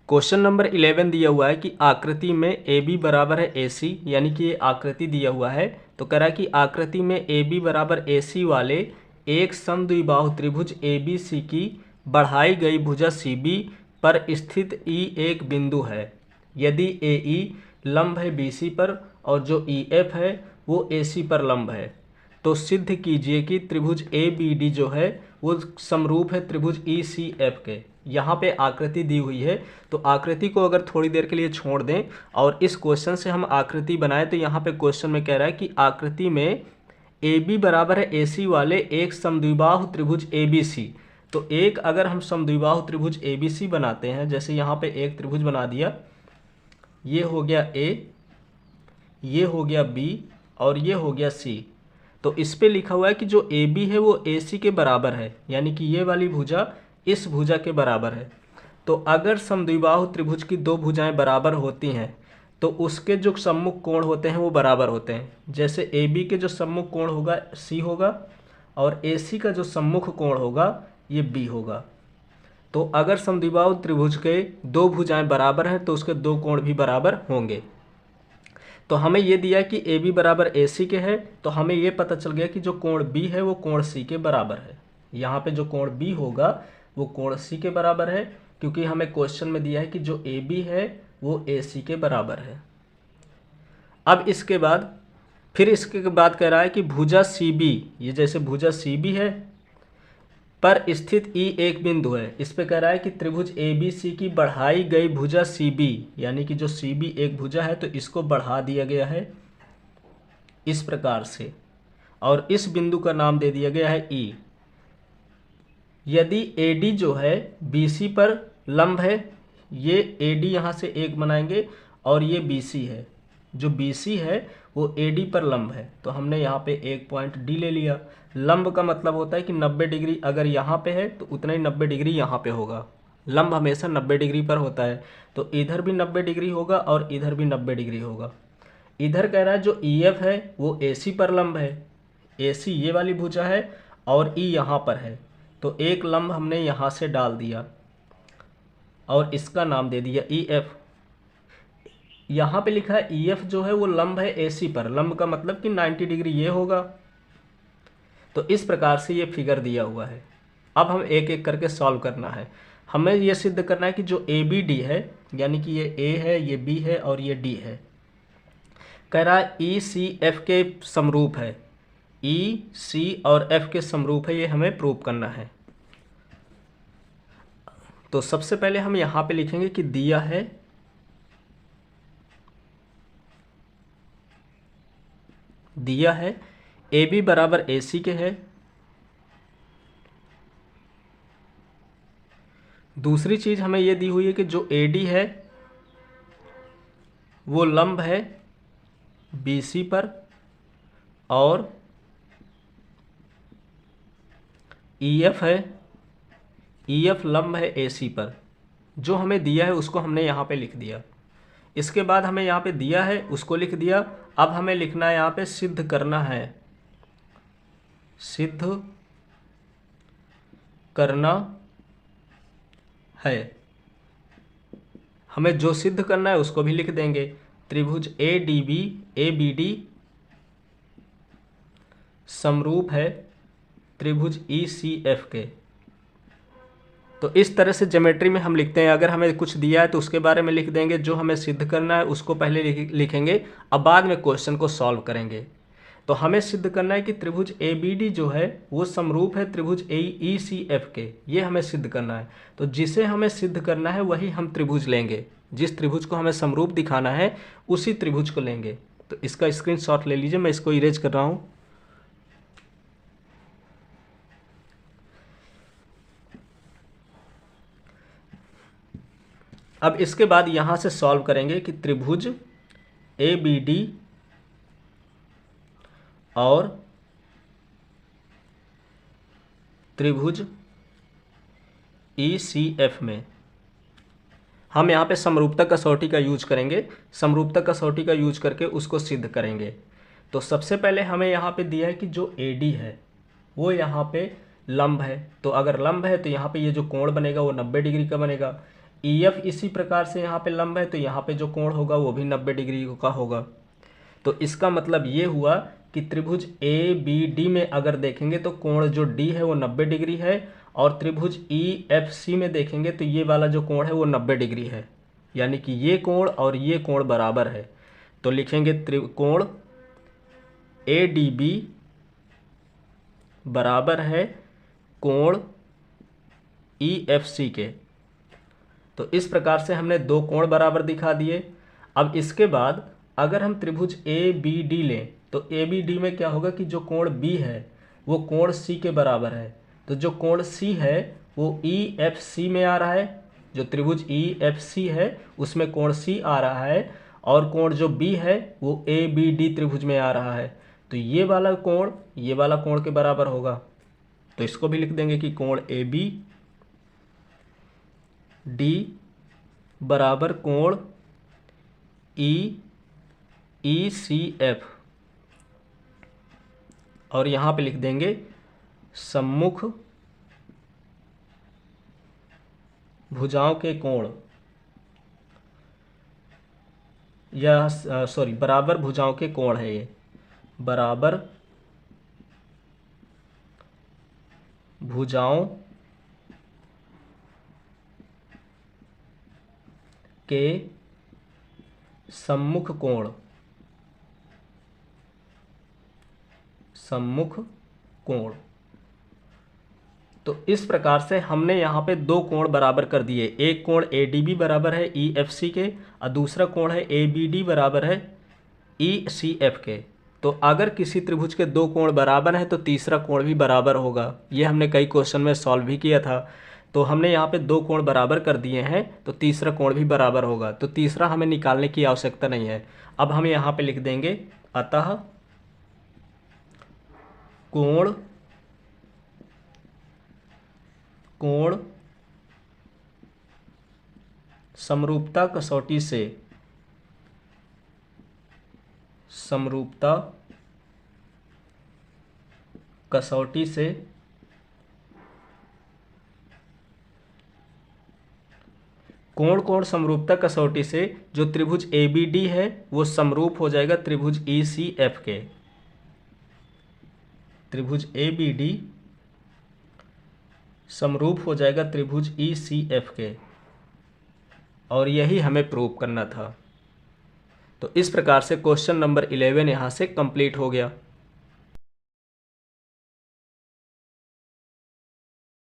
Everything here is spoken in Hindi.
क्वेश्चन नंबर 11 दिया हुआ है कि आकृति में ए बी बराबर है ए सी, यानी कि ये आकृति दिया हुआ है। तो कह रहा है कि आकृति में ए बी बराबर ए सी वाले एक समद्विबाहु त्रिभुज ए बी सी की बढ़ाई गई भुजा सी बी पर स्थित ई एक बिंदु है। यदि ए ई लंब है बी सी पर और जो ई एफ है वो ए सी पर लंब है, तो सिद्ध कीजिए कि त्रिभुज ए बी डी जो है वो समरूप है त्रिभुज ई सी एफ के। यहाँ पे आकृति दी हुई है, तो आकृति को अगर थोड़ी देर के लिए छोड़ दें और इस क्वेश्चन से हम आकृति बनाएं, तो यहाँ पे क्वेश्चन में कह रहा है कि आकृति में ए बी बराबर है ए सी वाले एक समद्विबाहु त्रिभुज ए बी सी। तो एक अगर हम समद्विबाहु त्रिभुज ए बी सी बनाते हैं, जैसे यहाँ पे एक त्रिभुज बना दिया, ये हो गया ए, ये हो गया बी और ये हो गया सी। तो इस पे लिखा हुआ है कि जो ए बी है वो ए सी के बराबर है, यानी कि ये वाली भुजा इस भुजा के बराबर है। तो अगर समद्विबाहु त्रिभुज की दो भुजाएं बराबर होती हैं तो उसके जो सम्मुख कोण होते हैं वो बराबर होते हैं। जैसे ए बी के जो सम्मुख कोण होगा सी होगा और ए सी का जो सम्मुख कोण होगा ये बी होगा। तो अगर समद्विबाहु त्रिभुज के दो भुजाएं बराबर हैं तो उसके दो कोण भी बराबर होंगे। तो हमें ये दिया कि ए बी बराबर ए सी के है, तो हमें ये पता चल गया कि जो कोण बी है वो कोण सी के बराबर है। यहाँ पे जो कोण बी होगा वो कोण सी के बराबर है, क्योंकि हमें क्वेश्चन में दिया है कि जो ए बी है वो ए सी के बराबर है। अब इसके बाद फिर इसके बाद कह रहा है कि भुजा सी बी, ये जैसे भुजा सी बी है पर स्थित ई एक बिंदु है। इस पे कह रहा है कि त्रिभुज ए बी सी की बढ़ाई गई भुजा सी बी, यानी कि जो सी बी एक भुजा है तो इसको बढ़ा दिया गया है इस प्रकार से, और इस बिंदु का नाम दे दिया गया है ई। यदि ए डी जो है बी सी पर लंब है, ये ए डी यहाँ से एक बनाएंगे और ये बी सी है, जो बी सी है वो ए डी पर लंब है, तो हमने यहाँ पे एक पॉइंट डी ले लिया। लंब का मतलब होता है कि 90 डिग्री अगर यहाँ पे है तो उतना ही 90 डिग्री यहाँ पे होगा। लंब हमेशा 90 डिग्री पर होता है, तो इधर भी 90 डिग्री होगा और इधर भी 90 डिग्री होगा। इधर कह रहा है जो ई एफ है वो ए सी पर लंब है, ए सी ये वाली भुजा है और ई यहाँ पर है, तो एक लंब हमने यहाँ से डाल दिया और इसका नाम दे दिया ई एफ। यहाँ पे लिखा है ई एफ जो है वो लंब है ए सी पर, लंब का मतलब कि 90 डिग्री ये होगा। तो इस प्रकार से ये फिगर दिया हुआ है। अब हम एक एक करके सॉल्व करना है। हमें ये सिद्ध करना है कि जो ए बी डी है, यानी कि ये ए है, ये बी है और ये डी है, कह रहा है ई सी एफ के समरूप है। ई सी और एफ के समरूप है, ये हमें प्रूव करना है। तो सबसे पहले हम यहाँ पे लिखेंगे कि दिया है ए बी बराबर ए सी के है। दूसरी चीज हमें ये दी हुई है कि जो ए डी है वो लंब है बी सी पर और ई एफ है, ई एफ लंब है ए सी पर। जो हमें दिया है उसको हमने यहाँ पे लिख दिया। इसके बाद हमें यहाँ पे दिया है उसको लिख दिया। अब हमें लिखना है यहाँ पे सिद्ध करना है, सिद्ध करना है। हमें जो सिद्ध करना है उसको भी लिख देंगे। त्रिभुज A D B A B D समरूप है त्रिभुज ई सी एफ के। तो इस तरह से ज्योमेट्री में हम लिखते हैं। अगर हमें कुछ दिया है तो उसके बारे में लिख देंगे, जो हमें सिद्ध करना है उसको पहले लिखेंगे, अब बाद में क्वेश्चन को सॉल्व करेंगे। तो हमें सिद्ध करना है कि त्रिभुज ए बी डी जो है वो समरूप है त्रिभुज ए ई सी एफ के, ये हमें सिद्ध करना है। तो जिसे हमें सिद्ध करना है वही हम त्रिभुज लेंगे, जिस त्रिभुज को हमें समरूप दिखाना है उसी त्रिभुज को लेंगे। तो इसका स्क्रीनशॉट ले लीजिए, मैं इसको इरेज कर रहा हूँ। अब इसके बाद यहाँ से सॉल्व करेंगे कि त्रिभुज ए बी डी और त्रिभुज ई सी एफ में हम यहाँ पे समरूपता कसौटी का यूज करेंगे। समरूपता कसौटी का यूज करके उसको सिद्ध करेंगे। तो सबसे पहले हमें यहाँ पे दिया है कि जो ए डी है वो यहाँ पे लंब है। तो अगर लंब है तो यहाँ पे ये जो कोण बनेगा वो 90 डिग्री का बनेगा। EF इसी प्रकार से यहाँ पे लंब है, तो यहाँ पे जो कोण होगा वो भी 90 डिग्री का होगा। तो इसका मतलब ये हुआ कि त्रिभुज ABD में अगर देखेंगे तो कोण जो D है वो 90 डिग्री है, और त्रिभुज EFC में देखेंगे तो ये वाला जो कोण है वो 90 डिग्री है, यानी कि ये कोण और ये कोण बराबर है। तो लिखेंगे त्रिकोण ADB बराबर है कोण EFC के। तो इस प्रकार से हमने दो कोण बराबर दिखा दिए। अब इसके बाद अगर हम त्रिभुज ABD लें तो ABD में क्या होगा कि जो कोण B है वो कोण C के बराबर है। तो जो कोण C है वो EFC में आ रहा है, जो त्रिभुज EFC है उसमें कोण C आ रहा है, और कोण जो B है वो ABD त्रिभुज में आ रहा है। तो ये वाला कोण के बराबर होगा। तो इसको भी लिख देंगे कि कोण ABD बराबर कोण ECF, और यहाँ पे लिख देंगे सम्मुख भुजाओं के कोण, या सॉरी बराबर भुजाओं के कोण है, ये बराबर भुजाओं के सम्मुख कोण, तो इस प्रकार से हमने यहाँ पे दो कोण बराबर कर दिए। एक कोण ADB बराबर है EFC के, और दूसरा कोण है ABD बराबर है ECF के। तो अगर किसी त्रिभुज के दो कोण बराबर हैं तो तीसरा कोण भी बराबर होगा। ये हमने कई क्वेश्चन में सॉल्व भी किया था। तो हमने यहाँ पे दो कोण बराबर कर दिए हैं तो तीसरा कोण भी बराबर होगा। तो तीसरा हमें निकालने की आवश्यकता नहीं है। अब हम यहाँ पे लिख देंगे अतः कोण समरूपता कसौटी से कोण समरूपता कसौटी से जो त्रिभुज ABD है वो समरूप हो जाएगा त्रिभुज ECF के। त्रिभुज ABD समरूप हो जाएगा त्रिभुज ECF के, और यही हमें प्रूव करना था। तो इस प्रकार से क्वेश्चन नंबर 11 यहाँ से कंप्लीट हो गया।